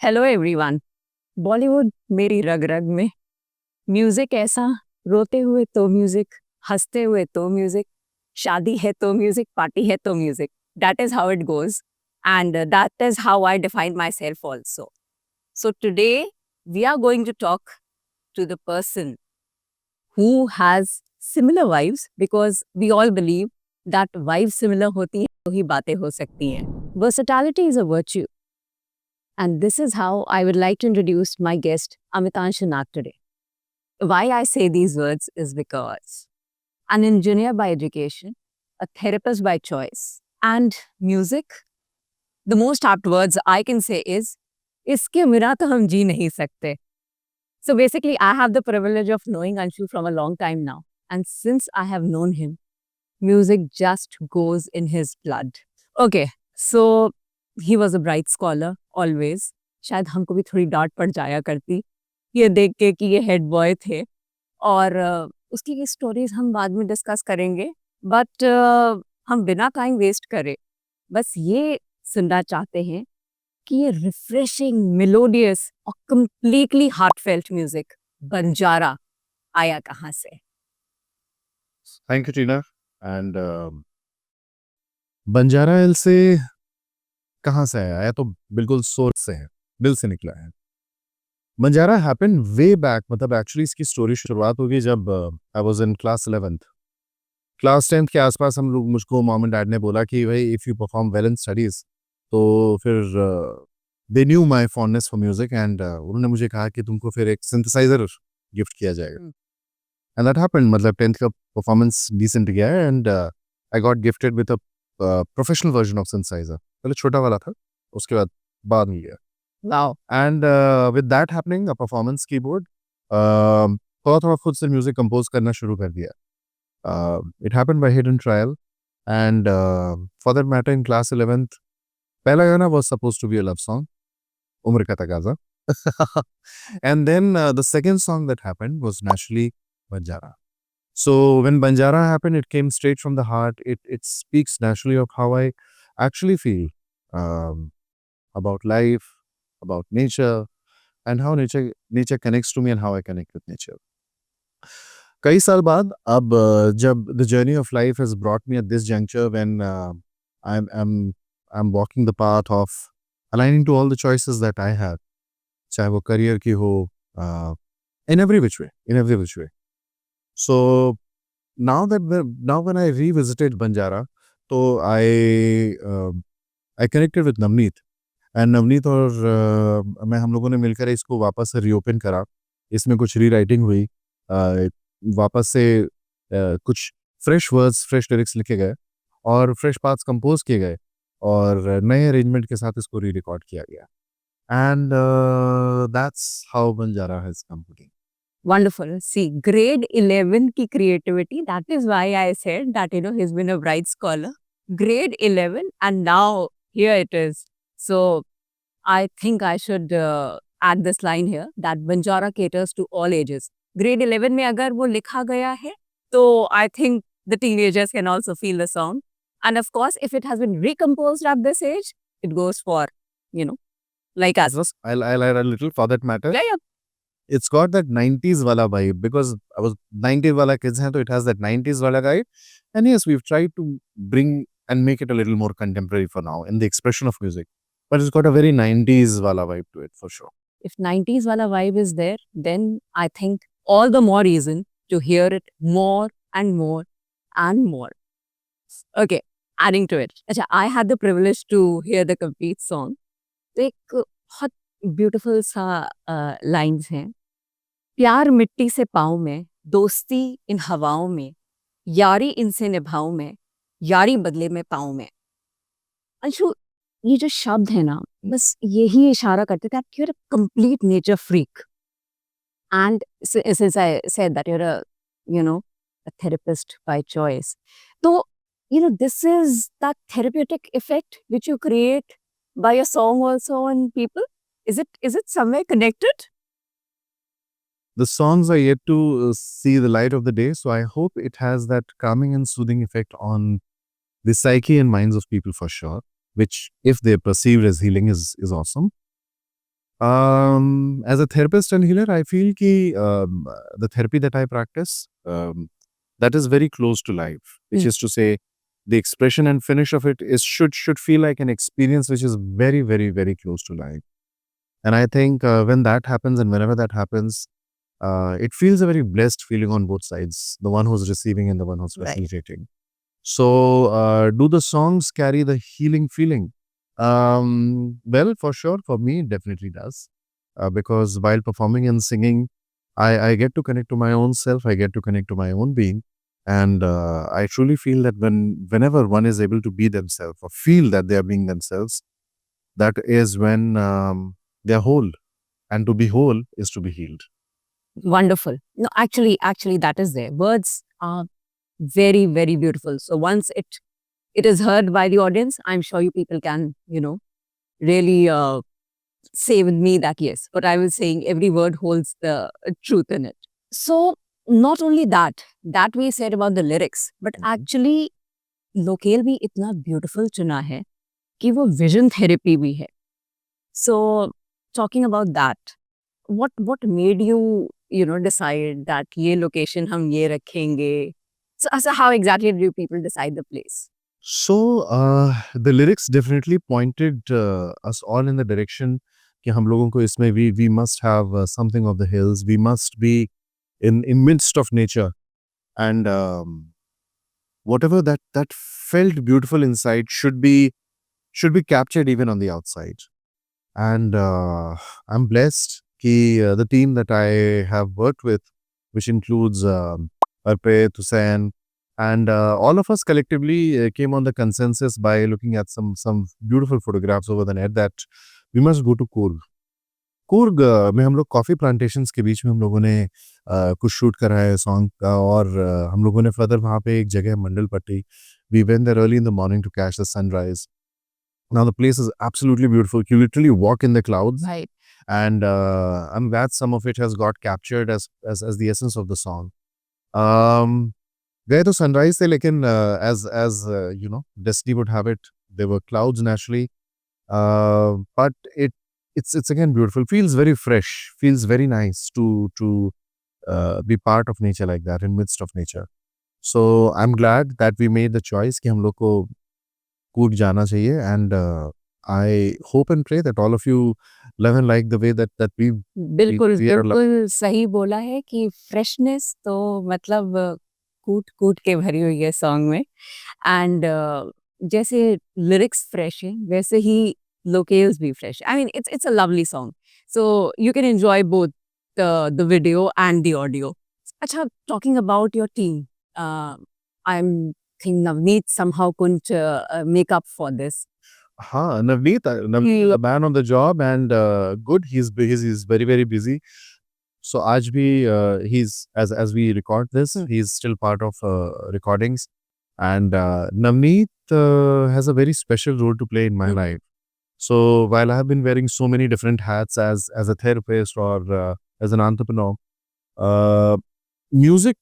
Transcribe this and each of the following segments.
Hello everyone. Bollywood मेरी रग रग में। म्यूजिक ऐसा, रोते हुए तो म्यूजिक, हंसते हुए तो म्यूजिक, शादी है तो म्यूजिक, पार्टी है तो music. That is how it goes and that is how I define my self also. So today we are going to talk to the person who has similar vibes because we all believe that vibes similar होती हैं तो ही बातें हो सकती हैं. Versatility is a virtue. And this is how I would like to introduce my guest, Amitansh Nath, today. Why I say these words is because an engineer by education, a therapist by choice, and music, the most apt words I can say is, iske mira to hum ji nahi sakte. So basically, I have the privilege of knowing Anshu from a long time now. And since I have known him, music just goes in his blood. Okay, so he was a bright scholar always. शायद हमको भी थोड़ी डांट पड़ जाया करती ये देख के कि ये हेड बॉय थे. और उसकी स्टोरीज हम बाद में डिस्कस करेंगे. बट हम बिना टाइम वेस्ट करे बस ये सुनना चाहते हैं कि ये रिफ्रेशिंग, मेलोडियस और कंप्लीटली हार्टफेल्ट म्यूजिक बंजारा आया कहाँ से. Thank you Tina. And Banjara hill से कहाँ से आया तो बिल्कुल सोर्स से है, दिल से निकला है. Banjara happen way back. मतलब एक्चुअली इसकी स्टोरी शुरुआत होगी जब I was in class 11th. Class 10th के आसपास हम लोग, मुझको मॉम एंड डैड ने बोला कि भाई if you perform well in studies तो फिर they knew my fondness for music and उन्होंने मुझे कहा कि तुमको फिर एक सिंथेसाइजर गिफ्ट किया जाएगा. And that happened. मतलब 10th का परफॉर्मेंस डिसेंट गया and I got gifted with a professional version of synthesizer. पहले छोटा वाला था, उसके बाद मिल गया. Wow. And with that happening, a performance keyboard, थोड़ा थोड़ा खुद से म्यूजिक कंपोज करना शुरू कर दिया. It happened by hidden trial and for that matter in class 11th पहला गाना was supposed to be a love song, उम्र का तकाजा. And then the second song that happened was naturally Banjara. So when Banjara happened, it came straight from the heart. It speaks naturally of how I actually feel um, about life, about nature, and how nature connects to me and how I connect with nature. कई साल बाद अब जब the journey of life has brought me at this juncture when I'm walking the path of aligning to all the choices that I have, चाहे वो career की हो, in every which way. So now when I revisited Banjara, तो I connected with Navneet. And Navneet और मैं, हम लोगों ने मिलकर इसको वापस से रीओपन करा. इसमें कुछ रीराइटिंग हुई, वापस से कुछ फ्रेश वर्ड्स, फ्रेश लिरिक्स लिखे गए और फ्रेश पार्ट्स कंपोज किए गए और नए अरेंजमेंट के साथ इसको री रिकॉर्ड किया गया. And that's how Banjara has come to be. Wonderful. See, grade 11 की creativity, that is why I said that, he's been a bright scholar. Grade 11 and now here it is. So I think I should add this line here that Banjara caters to all ages. Grade 11 में अगर वो लिखा गया है तो I think the teenagers can also feel the song. And of course, if it has been recomposed at this age, it goes for, like us. I'll add a little for that matter. Yeah, yeah. It's got that 90s wala vibe because I was 90s wala kids hain, so it has that 90s wala vibe. And yes, we've tried to bring and make it a little more contemporary for now in the expression of music. But it's got a very 90s wala vibe to it for sure. If 90s wala vibe is there, then I think all the more reason to hear it more and more and more. Okay, adding to it. Acha, I had the privilege to hear the complete song. तो एक बहुत beautiful सा lines हैं. प्यार मिट्टी से पाँव में, दोस्ती इन हवाओं में, यारी इनसे निभाऊं मैं, यारी बदले में पाऊं मैं. अंशु, ये जो शब्द है ना, बस यही इशारा करते थे कि you're a complete nature freak. And since I said that you're a therapist by choice, so this is that therapeutic effect which you create by a song also on people. Is it somewhere connected? The songs are yet to see the light of the day, so I hope it has that calming and soothing effect on the psyche and minds of people for sure, which if they're perceived as healing is awesome. As a therapist and healer, I feel ki the therapy that I practice, that is very close to life, which Mm. is to say, the expression and finish of it is should feel like an experience which is very, very, very close to life. And I think when that happens and whenever that happens, it feels a very blessed feeling on both sides, the one who's receiving and the one who's Right. facilitating. So, do the songs carry the healing feeling? Well, for sure, for me, it definitely does. Because while performing and singing, I get to connect to my own self, I get to connect to my own being. And I truly feel that whenever one is able to be themselves or feel that they are being themselves, that is when they are whole. And to be whole is to be healed. Wonderful. No, actually, that is there. Words are very, very beautiful. So once it is heard by the audience, I'm sure you people can, really say with me that yes, what I was saying, every word holds the truth in it. So not only that we said about the lyrics, but Mhm. actually local भी इतना beautiful चुना है कि वो vision therapy भी है. So talking about that, what made you decide that ये location हम ये रखेंगे? So how exactly do people decide the place? So, the lyrics definitely pointed us all in the direction कि हम लोगों को इसमें we must have something of the hills. We must be in midst of nature, and whatever that felt beautiful inside should be captured even on the outside. And I'm blessed कि the team that I have worked with, which includes Arpit, Hussain, and all of us collectively came on the consensus by looking at some beautiful photographs over the net that we must go to Coorg. Coorg में हम लोग coffee plantations के बीच में हम लोगों ने कुछ shoot करा है सॉन्ग का और हम लोगों ने फर्दर वहाँ पे एक जगह है मंडल पट्टी. We went there early in the morning to catch the sunrise. Now the place is absolutely beautiful. You literally walk in the clouds, Right. and I'm glad some of it has got captured as the essence of the song. Um, गए तो sunrise थे लेकिन as destiny would have it, there were clouds naturally, but it's again beautiful. Feels very fresh. Feels very nice to be part of nature like that in midst of nature. So I'm glad that we made the choice कि हम लोग को कूर्ग जाना चाहिए, and I hope and pray that all of you love and like the way that बिल्कुल we are. बिल्कुल सही बोला है कि फ्रेशनेस तो मतलब कूट कूट के भरी हुई है सॉन्ग में. एंड जैसे लिरिक्स फ्रेश है वैसे ही लोकेल्स भी fresh. I mean it's a lovely song. So you can enjoy both the video and the audio. अच्छा, talking about your team, I am think Navneet somehow couldn't make up for this. Navneet, He- the man on the job, and good. He's very very busy. So आज भी he's as we record this, he's still part of recordings, and Navneet has a very special role to play in my life. So while I have been wearing so many different hats as a therapist or as an entrepreneur, uh, music,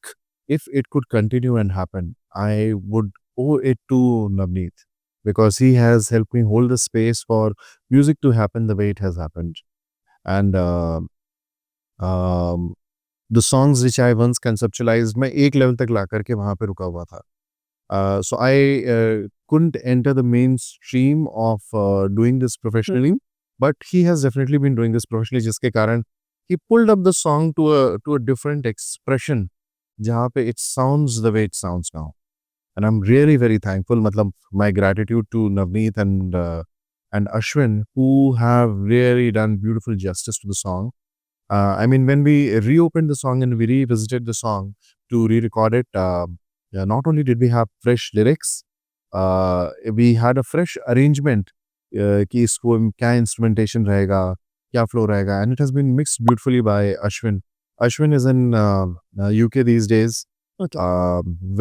if it could continue and happen, I would owe it to Navneet because he has helped me hold the space for music to happen the way it has happened. And um, the songs which I once conceptualized, मैं एक level तक ला करके वहाँ पे रुका हुआ था. So I couldn't enter the mainstream of doing this professionally, but he has definitely been doing this professionally, जिसके कारण he pulled up the song to a different expression, जहाँ पे it sounds the way it sounds now. And I'm really very thankful. मतलब my gratitude to Navneet and Ashwin, who have really done beautiful justice to the song. I mean, when we reopened the song and we revisited the song to re-record it, yeah, not only did we have fresh lyrics, we had a fresh arrangement कि इसको क्या instrumentation रहेगा, क्या flow रहेगा, and it has been mixed beautifully by Ashwin. Ashwin is in UK these days, Okay.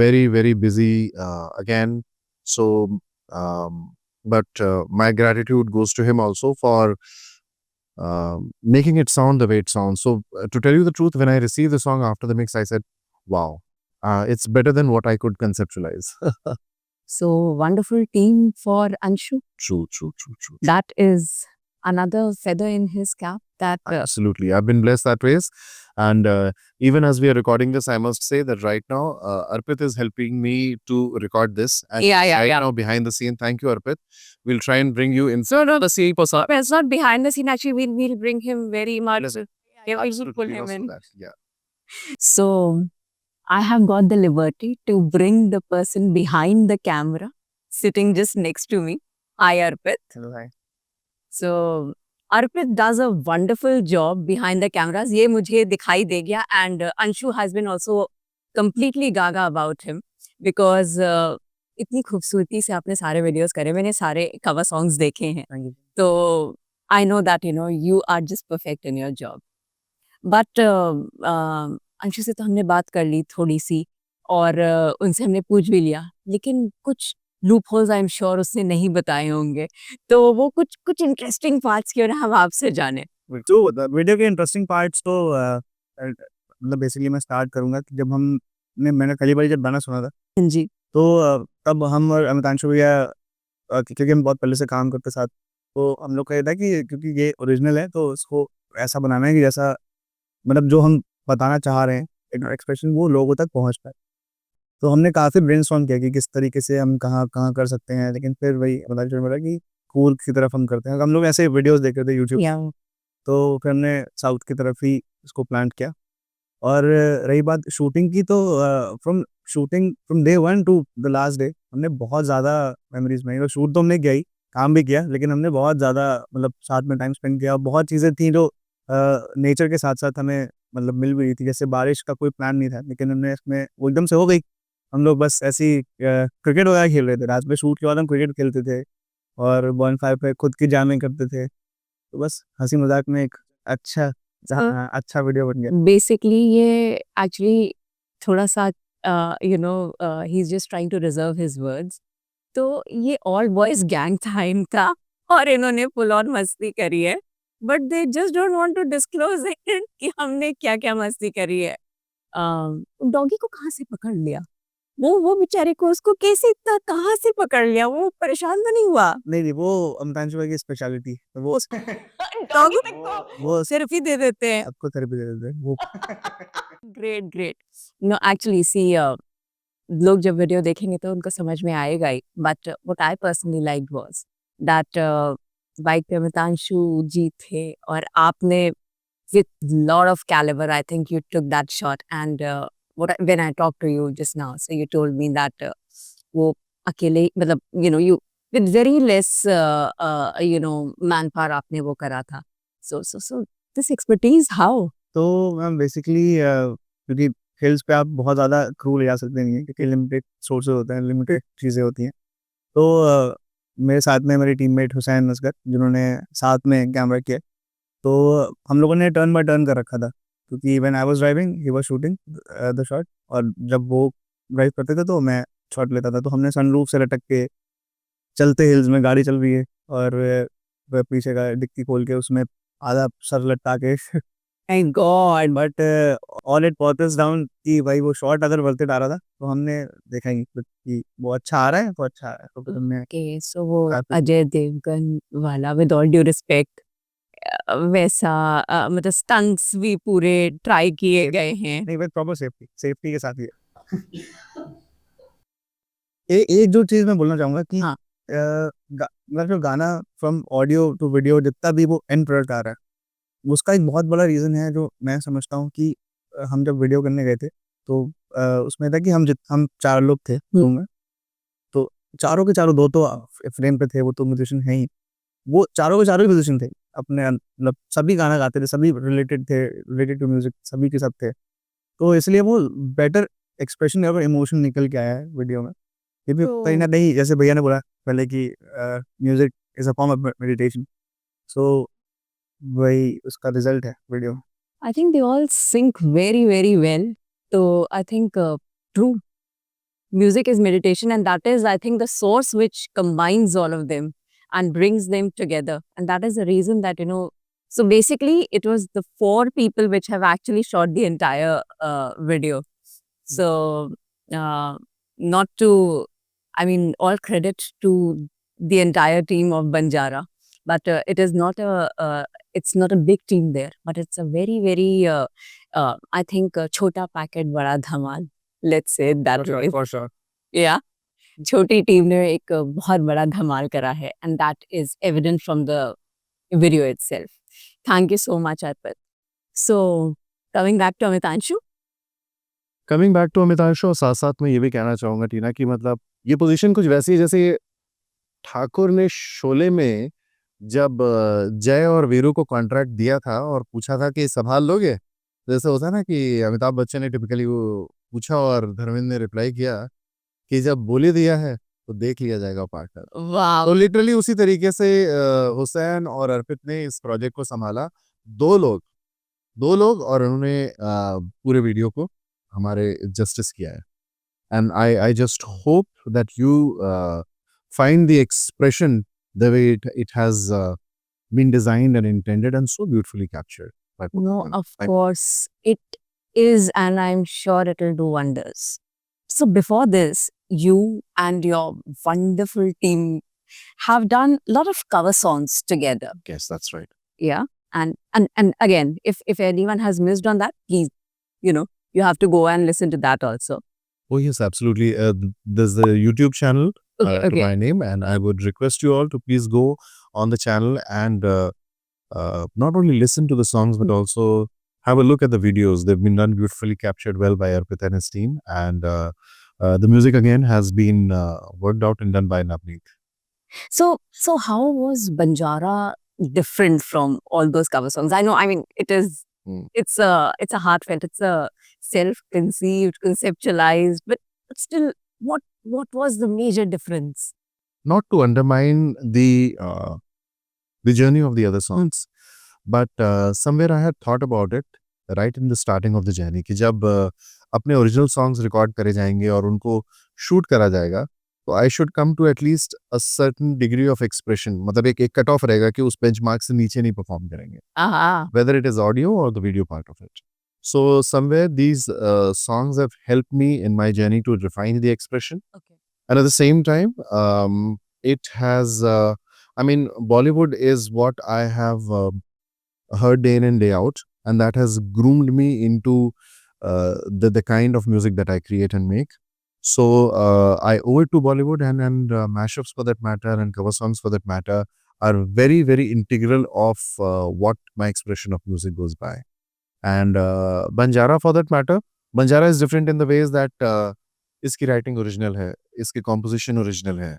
very very busy again. So, but my gratitude goes to him also for making it sound the way it sounds. So, to tell you the truth, when I received the song after the mix, I said, wow, it's better than what I could conceptualize. So wonderful team for Anshu. True, true, true, true. That is another feather in his cap that Absolutely. I've been blessed that ways. And even as we are recording this, I must say that right now, Arpit is helping me to record this. And right now, behind the scene, thank you, Arpit. We'll try and bring you in. No, the same person. It's not behind the scene. Actually, we'll bring him very much. Listen, Yeah, we'll absolutely pull him also in. that, yeah. So I have got the liberty to bring the person behind the camera, sitting just next to me. Hi, Arpit. Hello, hi. So Arpit does a wonderful job behind the cameras. ये मुझे दिखाई दे गया, and Anshu has been also completely gaga about him because इतनी खूबसूरती से आपने सारे videos करे, मैंने सारे कवर सॉन्ग्स देखे हैं, Thank you. तो I know that you are just perfect in your job. But Anshu से तो हमने बात कर ली थोड़ी सी, और उनसे हमने पूछ भी लिया, लेकिन कुछ loop holes I am sure उसने नहीं बताए होंगे, तो वो कुछ कुछ इंटरेस्टिंग पार्ट्स क्यों ना हम आपसे जाने. तो वीडियो के इंटरेस्टिंग पार्ट्स तो मतलब बेसिकली मैं स्टार्ट करूंगा कि जब मैंने पहली बार जब गाना सुना था जी. तो तब हम और अमितांशु भैया क्योंकि हम बहुत पहले से काम करते साथ, तो हम लोग का ये था कि क्योंकि ये ओरिजिनल है तो उसको ऐसा बनाना है कि जैसा मतलब जो हम बताना चाह रहे हैं एक्सप्रेशन वो लोगों तक पहुंच पाए. तो हमने काफ़ी ब्रेनस्टॉर्म किया कि किस तरीके से हम कहाँ कहाँ कर सकते हैं, लेकिन फिर वही अमितांशु ने बोला कि कूल की तरफ हम करते हैं. हम लोग ऐसे वीडियोस देख रहे थे यूट्यूब, तो फिर हमने साउथ की तरफ ही इसको प्लान किया. और रही बात शूटिंग की, तो from day 1 to the last day हमने बहुत ज़्यादा मेमोरीज बनाई. तो शूट तो हमने किया ही, काम भी किया, लेकिन हमने बहुत ज़्यादा मतलब साथ में टाइम स्पेंड किया. बहुत चीज़ें थी जो नेचर के साथ साथ हमें मतलब मिल भी रही थी. जैसे बारिश का कोई प्लान नहीं था, लेकिन हमने इसमें वो एकदम से हो गई. हम लोग बस ऐसी क्रिकेट वगैरह खेल रहे थे रात में. शूट के बाद हम क्रिकेट खेलते थे और बॉनफायर पे खुद की जामिंग करते थे. तो बस हंसी मजाक में एक अच्छा वीडियो बन गया. बेसिकली ये एक्चुअली थोड़ा सा ही is just trying to reserve his words. तो ये ऑल बॉयज गैंग था इनका, और इन्होंने फुल ऑन मस्ती करी है, but they just don't want to disclose it कि हमने क्या क्या मस्ती करी है. डॉगी को कहाँ से पकड़ लिया, वो बेचारे को, उसको कैसे इतना कहाँ से पकड़ लिया, वो परेशान तो नहीं हुआ? नहीं वो अमितांशु भाई की स्पेशलिटी, वो डॉगी वो सिर्फ ही दे देते हैं. सबको थेरेपी दे देते हैं वो. Great great. No actually see, लोग जब वीडियो देखेंगे तो उनको समझ में आएगा ही, but what I personally like was that bike पे अमितांशु जी थे और आपने with lot of caliber, I think you took that shot. And when I talked to you just now, so you told me that वो अकेले मतलब you with very less manpower आपने वो करा था. So this expertise how? तो ma'am basically क्योंकि hills पे आप बहुत ज़्यादा क्रू ले जा सकते नहीं है, क्योंकि लिमिटेड सोर्सेज होते हैं, लिमिटेड चीज़ें होती हैं. तो मेरे साथ में मेरे टीममेट हुसैन असगर, जिन्होंने साथ में कैमरा किया, तो हम लोगों ने टर्न बाय टर्न कर रखा था, क्योंकि when I was driving he was shooting the shot, और जब वो ड्राइव करते थे तो मैं शॉट लेता था. तो हमने सनरूफ से लटक के चलते हिल्स में गाड़ी चल रही है और पीछे का डिक्की खोल के उसमें आधा सर लटका के Thank God. But all it purpose down कि भाई वो शॉट अगर वर्थ इट आ रहा था तो हमने देखा ही कि वो अच्छा आ रहा है तो अच्छा आ रहा है, तो फिर हमने Okay, so वो काफी- अजय देवगन वाला with all due respect वैसा मतलब स्टंट्स भी पूरे ट्राई किए गए हैं. नहीं भाई प्रॉपर सेफ्टी के साथ ही है. एक जो चीज मैं बोलना चाहूंगा कि हाँ. मतलब जो गाना फ्रॉम ऑडियो टू वीडियो जितना भी वो एंड प्रोडक्ट आ रहा है, उसका एक बहुत बड़ा रीज़न है जो मैं समझता हूँ कि हम जब वीडियो करने गए थे तो उसमें था कि हम 4 लोग थे रूम में, तो चारों के चारों, 2 तो फ्रेम पे थे, वो तो म्यूजिशियन है ही, वो चारों के चारों ही म्यूजिशियन थे अपने मतलब सभी गाना गाते थे, सभी रिलेटेड टू म्यूजिक, सभी के सब थे. तो इसलिए वो बेटर एक्सप्रेशन और इमोशन निकल के आया है वीडियो में. ये भी कहीं ना कहीं जैसे भैया ने बोला पहले कि music is a form of meditation, so वही उसका रिजल्ट है video. I think they all sync very, very well. So I think true music is meditation, and that is, I think, the source which combines all of them and brings them together. And that is the reason that, so basically it was the 4 people which have actually shot the entire video. So not to, I mean, all credit to the entire team of Banjara but it is not it's not a big team there, but it's a very I think chota packet bada dhamal. Let's say it that way. For sure. Yeah, छोटी team ने एक बहुत बड़ा धमाल करा है, and that is evident from the video itself. Thank you so much, Arpit. So coming back to Amitanshu. Coming back to Amitanshu, और साथ साथ में ये भी कहना चाहूंगा टीना कि मतलब ये पोजीशन कुछ वैसी है जैसे ठाकुर ने शोले में जब जय और वीरू को कॉन्ट्रैक्ट दिया था और पूछा था कि संभाल लोगे, जैसे होता है ना कि अमिताभ बच्चन ने टिपिकली वो पूछा और धर्मेंद्र ने रिप्लाई किया कि जब बोली दिया है तो देख लिया जाएगा पार्टनर। Wow. तो लिटरली उसी तरीके से हुसैन और अर्पित ने इस प्रोजेक्ट को संभाला। दो लोग और उन्होंने पूरे वीडियो को हमारे जस्टिस किया है। And I just hope that you find the expression the way it has been designed and intended and so beautifully captured. No, of course it is, and I'm sure it'll do wonders. So before this, you and your wonderful team have done a lot of cover songs together. Yes, that's right. Yeah. And again, if anyone has missed on that, please, you have to go and listen to that also. Oh yes, absolutely. There's the YouTube channel to Okay. my name, and I would request you all to please go on the channel and not only listen to the songs but also have a look at the videos. They've been done beautifully, captured well by Arpit and his team, and the music again has been worked out and done by Navneet. So how was Banjara different from all those cover songs? I know, I mean, it is, it's a heartfelt, it's a self-conceived, conceptualized, but still, what was the major difference? Not to undermine the journey of the other songs, but somewhere I had thought about it right in the starting of the journey कि जब अपने original songs record करे जाएंगे और उनको shoot करा जाएगा तो I should come to at least a certain degree of expression, मतलब एक कट ऑफ रहेगा कि उस बेंचमार्क से नीचे नहीं परफॉर्म करेंगे, whether it is audio or the video part of it. So somewhere these songs have helped me in my journey to refine the expression. Okay. And at the same time, it has, I mean, Bollywood is what I have heard day in and day out, and that has groomed me into the kind of music that I create and make. So I owe it to Bollywood, and mashups for that matter, and cover songs for that matter, are very, very integral of what my expression of music goes by. And Banjara for that matter, Banjara is different in the ways that इसकी writing original है, इसकी composition original है,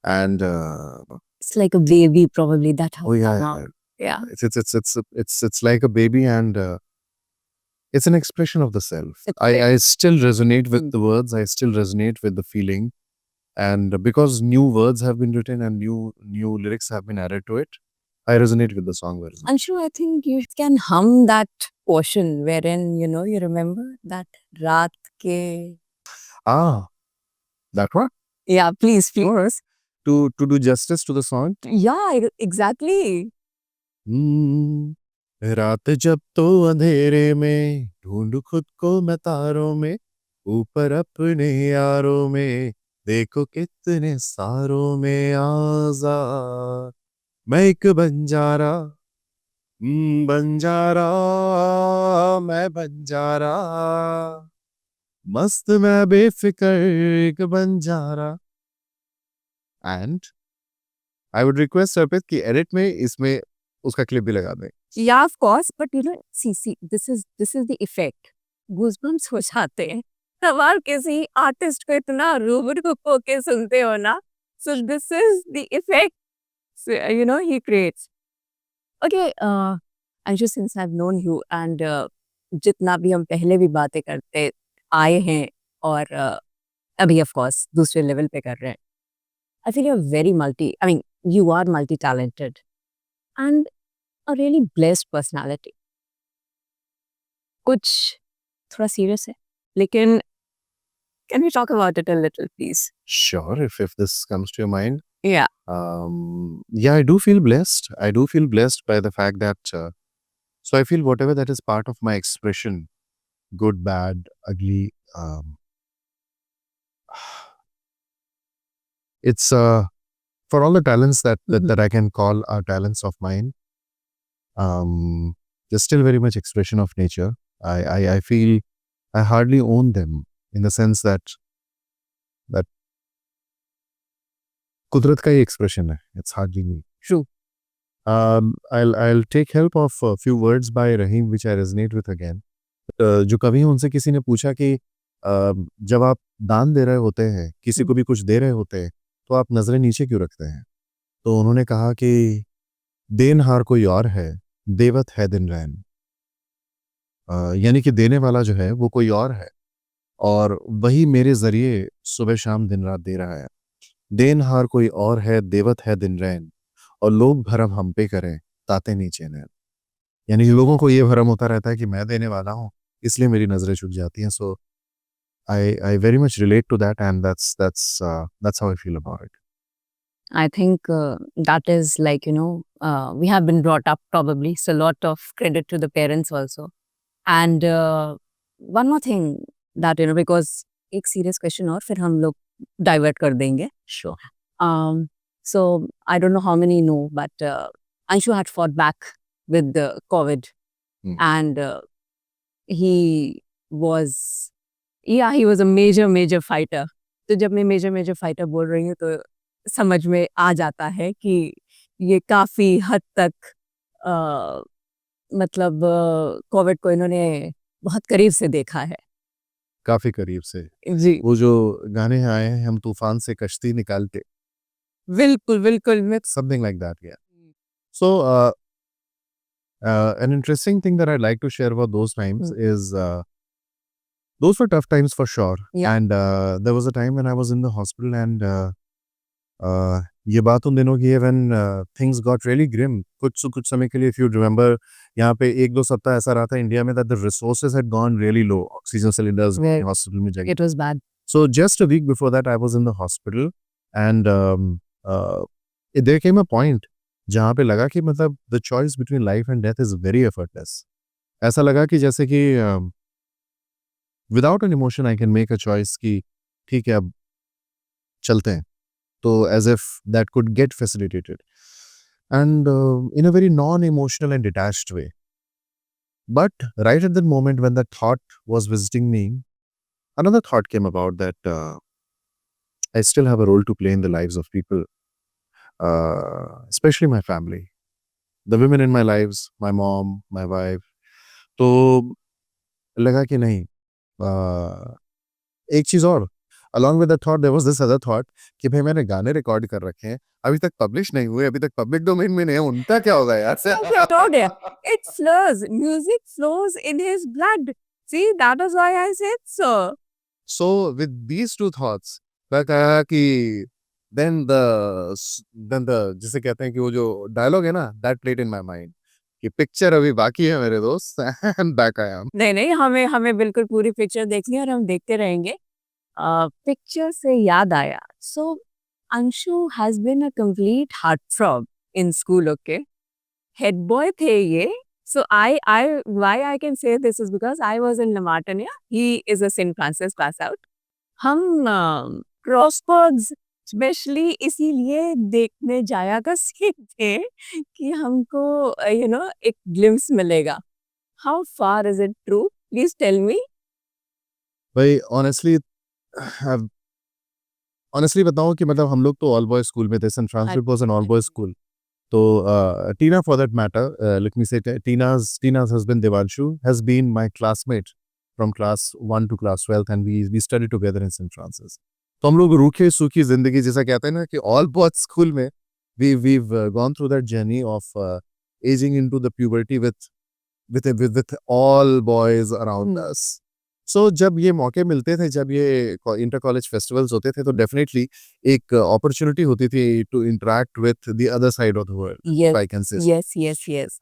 and It's like a baby, probably, that how. oh yeah, Wow. Yeah. it's like a baby, and it's an expression of the self. It's very- I still resonate with the words, I still resonate with the feeling, and because new words have been written and new lyrics have been added to it, I resonate with the song very much. I'm sure, I think you can hum that portion wherein, you remember that Raat ke. Ah, that one? Yeah, please. To do justice to the song, Yeah, exactly. रात जब तो अंधेरे में ढूंढ खुद को मैं तारों में, ऊपर अपने यारों में देखो कितने सारों में आजाद, मैं एक बंजारा, बंजारा, मैं बंजारा, मस्त मैं बेफिक्र एक बंजारा। And I would request Arpit कि एडिट में इसमें उसका क्लिप भी लगा दें। Yeah, of course, but see, this is the effect. Goosebumps हो जाते हैं तब आप किसी आर्टिस्ट को इतना रूबरू होके सुनते हो ना, so this is the effect, he creates. Okay, Anshu, since I've known you and जितना भी हम पहले भी बातें करते आए हैं और अभी of course दूसरे लेवल पे कर रहे हैं, I feel you are multi-talented and a really blessed personality. कुछ थोड़ा serious है, लेकिन can we talk about it a little, please? Sure, if this comes to your mind. Yeah. Yeah, I do feel blessed. I do feel blessed by the fact that so I feel whatever that is part of my expression, good, bad, ugly, it's for all the talents that Mhm. that I can call are talents of mine, they're still very much expression of nature. I feel I hardly own them in the sense that कुदरत का ही expression है. It's hardly me. True. I'll take help of a few words by Rahim which I resonate with again. जो कवि हैं उनसे किसी ने पूछा कि जब आप दान दे रहे होते हैं, किसी को भी कुछ दे रहे होते हैं, तो आप नजरें नीचे क्यों रखते हैं? तो उन्होंने कहा कि देनहार कोई और है, देवत है दिन रैन। यानी कि देने वाला जो है वो कोई और है और वही मेरे जरिए सुबह शाम दिन रात दे रहा है। देनहार कोई और है, देवत है दिन रैन, और लोग भरम हम पे करें, ताते नीचे नैन। यानी लोगों को ये भरम होता रहता है कि मैं देने वाला हूँ, इसलिए मेरी नजरें झुक जाती हैं। सो I very much relate to that, and that's how I feel about it. I think that is like, we have been brought up probably, so a lot of credit to the parents also. And one more thing that, because एक serious question और फिर हम लोग divert कर देंगे. Sure. So I don't know how many know, but Anshu had fought back with the COVID. And he was a major fighter. तो जब मैं major fighter बोल रही हूँ तो समझ में आ जाता है कि ये काफी हद तक मतलब कोविड को इन्होंने बहुत करीब से देखा है। काफी करीब से। जी वो जो गाने आए हैं, हम तूफान से कश्ती निकालते, बिल्कुल मैं something like that, yeah. So an interesting thing that I'd like to share about those times is those were tough times for sure. Yeah. And there was a time when I was in the hospital and ये बात उन दिनों की है when things got really grim. कुछ समय के लिए, if you remember, यहाँ पे 1-2 सप्ताह ऐसा रहा था इंडिया में that the resources had gone really low. Oxygen cylinders hospital में जगह. it was bad. So just a week before that, I was in the hospital, and there came a point जहाँ पे लगा कि मतलब the choice between life and death is very effortless. ऐसा लगा कि जैसे कि without an emotion I can make a choice कि ठीक है अब चलते हैं. So as if that could get facilitated, and in a very non-emotional and detached way. But right at the moment when that thought was visiting me, another thought came about that I still have a role to play in the lives of people, especially my family, the women in my lives, my mom, my wife. तो लगा कि नहीं, एक चीज और, along with that thought there was this other thought कि भाई मैंने गाने रिकॉर्ड कर रखे हैं, अभी तक पब्लिश नहीं हुए, अभी तक पब्लिक डोमेन में नहीं है, उनका क्या होगा यार? It flows. Music flows in his blood. See, that is why I said so. So with these two thoughts, मैं कहा कि then the जिसे कहते हैं कि वो जो डायलॉग है ना, that played in my mind कि पिक्चर अभी बाकी है मेरे दोस्त, and back I am. नहीं हमें बिल्कुल पूरी पिक्चर देखनी है और हम देखते रहेंगे। पिक्चर से याद आया, so Anshu has been a complete heartthrob in school, okay? Head boy थे ये, so why I can say this is because I was in Lamartine. He is a St. Francis pass out. हम crosswords specially इसीलिए देखने जाया करते थे कि हमको एक ग्लिम्स मिलेगा। How far is it true? Please tell me. भाई honestly बताऊं कि मतलब हम लोग तो ऑल बॉयज स्कूल में थे, saint Francis was an all boys school. तो Tina, for that matter, let me say Tina's husband Devanshu has been my classmate from class 1 to class 12th, and we studied together in St. Francis. तो हम लोग रूखे सूखी जिंदगी, जैसा कहते हैं ना कि ऑल बॉयज स्कूल में we've gone through that journey of aging into the puberty with all boys around us. So जब ये मौके मिलते थे, जब ये इंटर कॉलेज फेस्टिवल्स होते थे, तो डेफिनेटली एक अपॉर्चुनिटी होती थी to interact with the other side of the world, Yes, I can say. yes.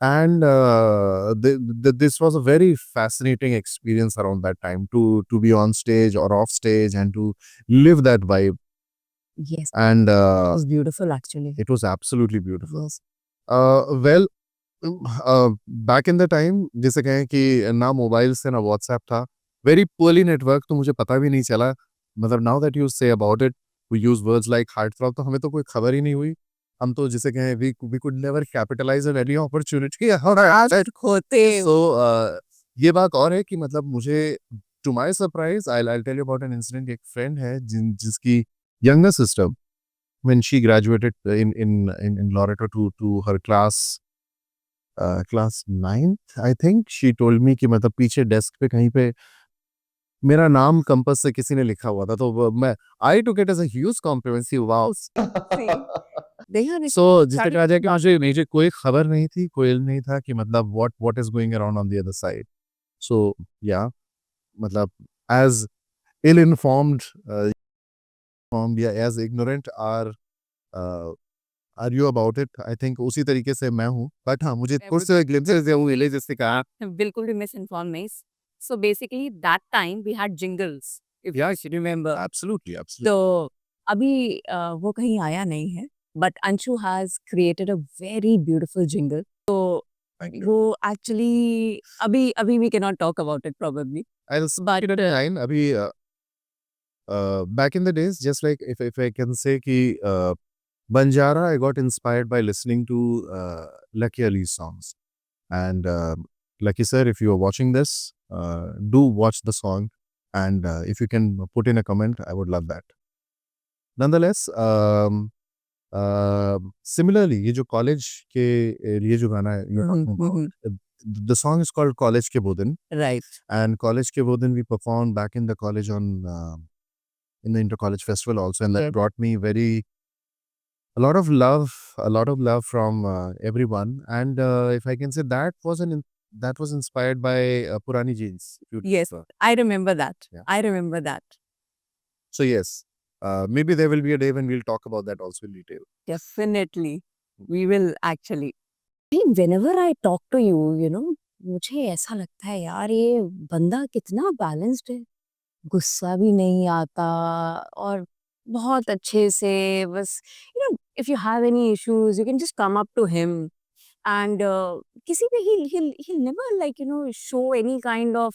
And this was a very fascinating experience around that time to be on stage or off stage and to live that vibe. Yes, And it was beautiful actually. it was absolutely beautiful. Yes. Well, back in the time, जैसे कहें कि ना mobile से ना WhatsApp था, very poorly network, तो मुझे पता भी नहीं चला, मतलब now that you say about it, we use words like heartthrob, तो हमें तो कोई खबर ही नहीं हुई, हम तो जिसे कहें we could never capitalize on any opportunity होते so ये बात और है कि मतलब मुझे to my surprise I'll tell you about an incident. एक friend है जिसकी younger sister when she graduated in Loreto to her class 9th I think, she told me कि मतलब पीछे डेस्क पे कहीं पे मेरा नाम कंपास से किसी ने लिखा हुआ था, तो मैं I took it as a huge compliment. See, wow. So जिसे कहा जाए कि मुझे कोई खबर नहीं थी, कोई इल्म नहीं था कि मतलब what is going around on the other side. So yeah, मतलब as ill-informed या as ignorant uh, are you about it? I think उसी तरीके से मैं हूँ, but हाँ मुझे कुछ glimpses हैं वो मिले जिससे कहा बिल्कुल भी misinformed नहीं. So basically that time we had jingles, if Yeah, you remember. absolutely. तो अभी वो कहीं आया नहीं है, but Anshu has created a very beautiful jingle. तो Thank you. वो actually अभी we cannot talk about it probably. I'll But speak it at time. अभी back in the days, just like if I can say कि Banjara, I got inspired by listening to Lucky Ali's songs. And Lucky sir, if you are watching this, do watch the song. And if you can put in a comment, I would love that. Nonetheless, similarly, ये जो college के लिए जो गाना है you're talking about, the song is called College के Bodin. right. And College ke Bodin we performed back in the college on in the Inter-College Festival also, and that brought me a lot of love from everyone. And if I can say, that was inspired by Purani Jeans. if you Yes, remember. I remember that. Yeah. I remember that. So yes, maybe there will be a day when we'll talk about that also in detail. Definitely. We will actually. Whenever I talk to you, you know, मुझे ऐसा लगता है यार ये बंदा कितना balanced है, गुस्सा भी नहीं आता और बहुत अच्छे से बस you know if you have any issues you can just come up to him and किसी पे he'll never like you know show any kind of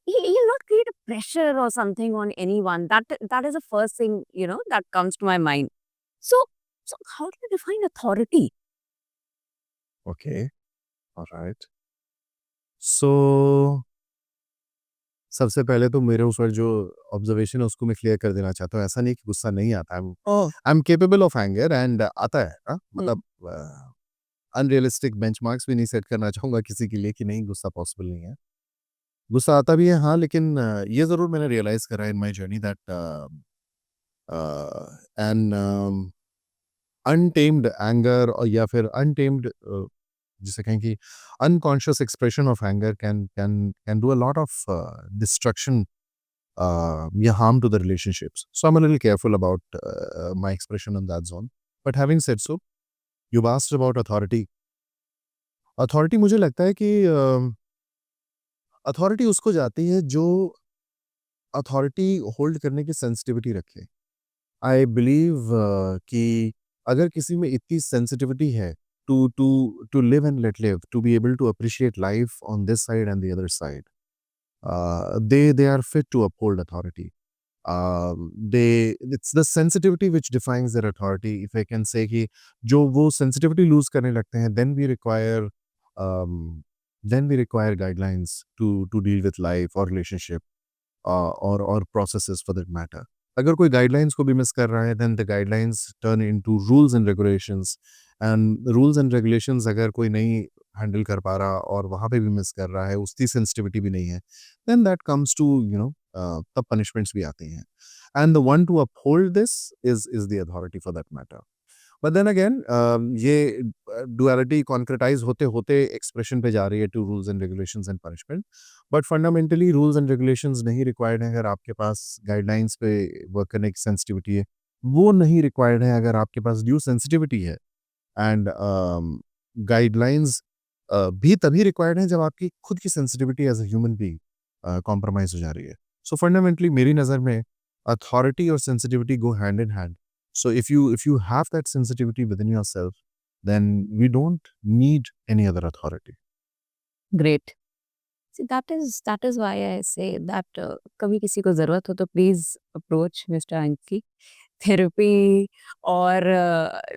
he'll not create a pressure or something on anyone. That is the first thing you know that comes to my mind. So how do you define authority? Okay, all right. So सबसे पहले तो मेरे ऊपर जो observation है उसको मैं clear कर देना चाहता हूँ. ऐसा नहीं कि गुस्सा नहीं आता. I am capable of anger and आता है. मतलब अनरियलिस्टिक बेंचमार्क्स भी नहीं सेट करना चाहूँगा किसी के लिए कि नहीं गुस्सा पॉसिबल नहीं है. गुस्सा आता भी है हाँ, लेकिन ये ज़रूर मैंने रियलाइज़ करा in my journey that an untamed anger और या फिर अनटेम्ड जिसे कहें कि unconscious expression of anger can do a lot of destruction yeah, harm to the relationships. So I'm a little careful about my expression on that zone. But having said so, you've asked about authority. Authority मुझे लगता है कि authority उसको जाती है जो authority hold करने की sensitivity रखे. I believe कि अगर किसी में इतनी sensitivity है to live and let live, to be able to appreciate life on this side and the other side, they are fit to uphold authority. It's the sensitivity which defines their authority. If I can say कि जो वो sensitivity lose करने लगते हैं, then we require guidelines to deal with life or relationship or processes for that matter. अगर कोई guidelines को भी miss कर रहा है, then the guidelines turn into rules and regulations. And rules and regulations अगर कोई नहीं handle कर पा रहा और वहाँ पे भी miss कर रहा है, उसकी sensitivity भी नहीं है, then that comes to तब punishments भी आती हैं. And the one to uphold this is the authority for that matter. But then again, ये duality concretize होते होते expression पे जा रही है to rules and regulations and punishment. But fundamentally rules and regulations नहीं required है अगर आपके पास guidelines पे work करने की sensitivity है. वो नहीं required है अगर आपके पास due sensitivity है. And guidelines भी तभी required है जब आपकी खुद की sensitivity as a human being compromise हो जा रही है. So fundamentally मेरी नज़र में authority और sensitivity go hand in hand. So if you have that sensitivity within yourself, then we don't need any other authority. Great. See, that is why I say that कभी किसी को ज़रूरत हो तो प्लीज़ अप्रोच मिस्टर अंकी। Therapy और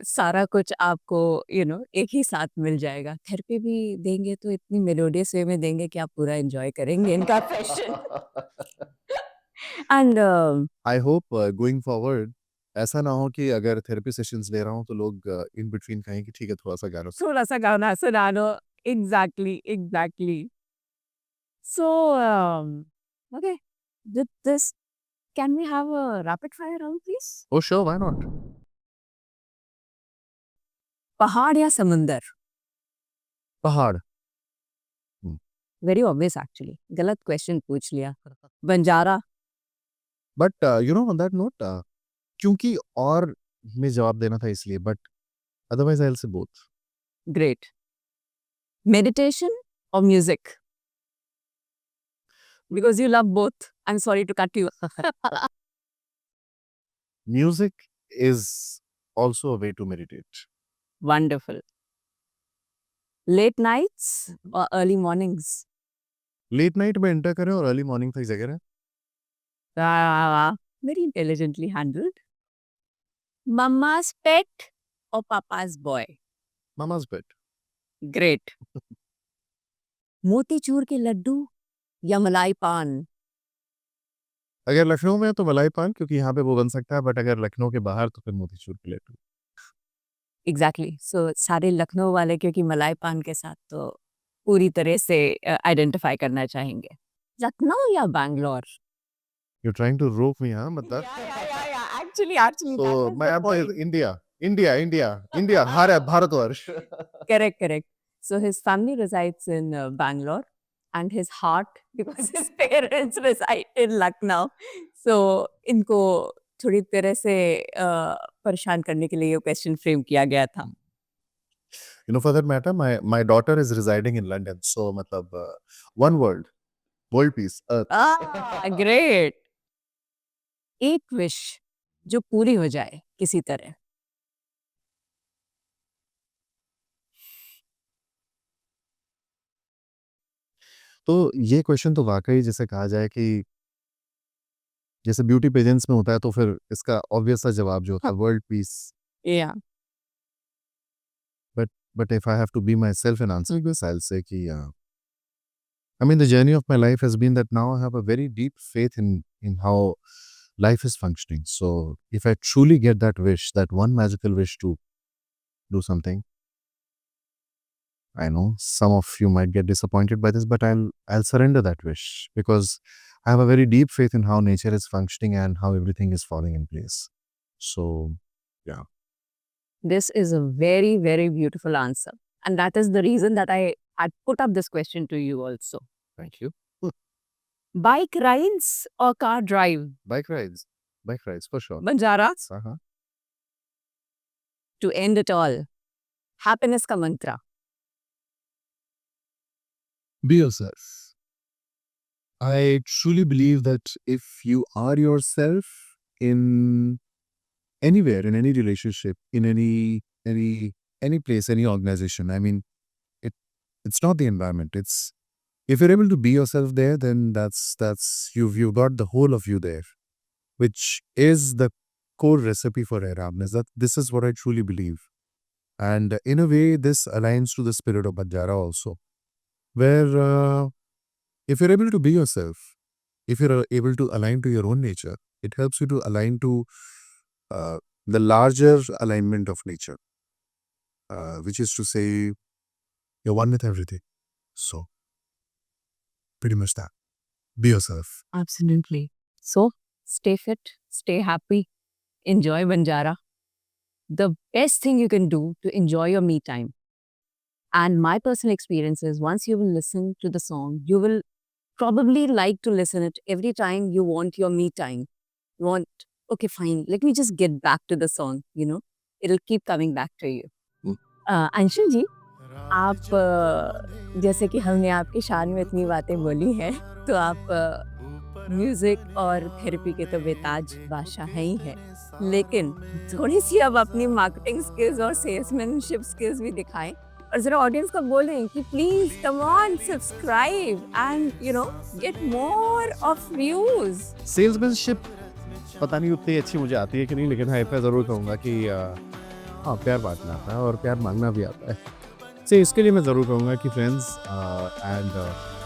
सारा कुछ आपको एक ही साथ मिल जाएगा। थेरेपी भी देंगे तो इतनी मेलोडियस वे में देंगे कि आप पूरा एन्जॉय करेंगे इनका session. And I hope going forward ऐसा ना हो कि अगर थेरेपी सेशंस ले रहा हूँ तो लोग इन बिटवीन कहें कि ठीक है थोड़ा सा गाना सुन। थोड़ा-सा गाना सुना दो। Exactly. So, okay, with this, can we have a rapid fire round, please? Oh sure, why not? पहाड़ या समुंदर? पहाड़। Very obvious actually. गलत क्वेश्चन पूछ लिया। Banjara? But you know on that note क्योंकि और में जवाब देना था इसलिए but otherwise I will say both. Great. Meditation or music? Because you love both. I'm sorry to cut you. Music is also a way to meditate. Wonderful. Late nights or early mornings? Late night में enter करें और early morning तक जगह रहे। Very intelligently handled. Mama's pet or papa's boy? Mama's bed. Great. Motichoor के लड्डू या मलाई पान? अगर लखनऊ में है तो मलाई पान क्योंकि यहाँ पे वो बन सकता है बट अगर लखनऊ के बाहर तो फिर मोतीचूर के लड्डू। एग्जैक्टली। सो सारे लखनऊ वाले क्योंकि मलाई पान के साथ तो पूरी तरह से आइडेंटिफाई करना चाहेंगे। लखनऊ या बैंगलोर? यू ट्राइंग टू रोक मी हाँ मतलब एक्चुअली तो मैं अब India India India India Bharatvarsh. Correct. So his family resides in Bangalore and his heart because his parents reside in Lucknow. So इनको थोड़ी तरह से परेशान करने के लिए ये क्वेश्चन फ्रेम किया गया था। You know, for that matter, my daughter is residing in London, so मतलब one world peace, earth. Great. एक विश जो पूरी हो जाए किसी तरह। तो ये क्वेश्चन तो वाकई जैसे कहा जाए कि जैसे ब्यूटी पेजेंट्स में होता है तो फिर इसका ऑब्वियस सा जवाब जो था वर्ल्ड पीस। या But if I have to be myself in answering this, I'll say कि I mean the journey of my life has been that now I have a very deep faith in how life is functioning. So if I truly get that wish, that one magical wish to do something, I know some of you might get disappointed by this, but I'll surrender that wish because I have a very deep faith in how nature is functioning and how everything is falling in place. So yeah. This is a very, very beautiful answer. And that is the reason that I had put up this question to you also. Thank you. Bike rides or car drive? Bike rides for sure. Banjara, Uh-huh. to end it all. Happiness ka mantra. Be yourself. I truly believe that if you are yourself in anywhere, in any relationship, in any place, any organization, I mean, it's not the environment. It's if you're able to be yourself there, then that's you've got the whole of you there, which is the core recipe for happiness. That this is what I truly believe, and in a way, this aligns to the spirit of Banjara also, where if you're able to be yourself, if you're able to align to your own nature, it helps you to align to the larger alignment of nature, which is to say, you're one with everything. So, pretty much that. Be yourself. Absolutely. So, stay fit, stay happy, enjoy Banjara. The best thing you can do to enjoy your me time. And my personal experience is once you will listen to the song, you will probably like to listen it every time you want your me time. You want, okay, fine, let me just get back to the song, It'll keep coming back to you. Anshul ji, आप जैसे कि हमने आपकी शान में इतनी बातें बोली हैं, तो आप म्यूज़िक और थेरेपी के तो बेताज बादशाह हैं ही हैं। लेकिन थोड़ी सी अब अपनी मार्केटिंग स्किल्स और सेल्समैनशिप स्किल्स भी दिखाएं और जरा ऑडियंस को बोलें कि please come on subscribe and you know get more of views. Salesmanship पता नहीं उतनी अच्छी मुझे आती है कि नहीं, लेकिन हाँ इतना ज़रूर कहूँगा कि हाँ प्यार बांटना आता है और प्यार मांगना भी आता है। से इसके लिए मैं ज़रूर कहूँगा कि friends and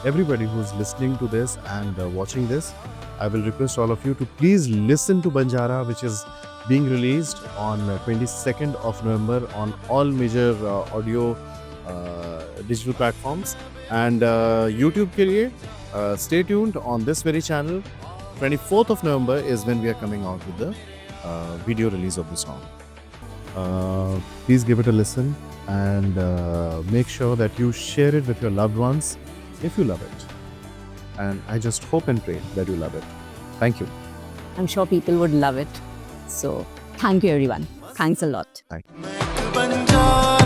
everybody who's listening to this and watching this, I will request all of you to please listen to Banjara, which is being released on 22nd of November on all major audio digital platforms and YouTube के लिए stay tuned on this very channel. 24th of November is when we are coming out with the video release of the song. Please give it a listen and make sure that you share it with your loved ones if you love it. And I just hope and pray that you love it. Thank you. I'm sure people would love it. So thank you everyone. Thanks a lot. Thank you. बन जा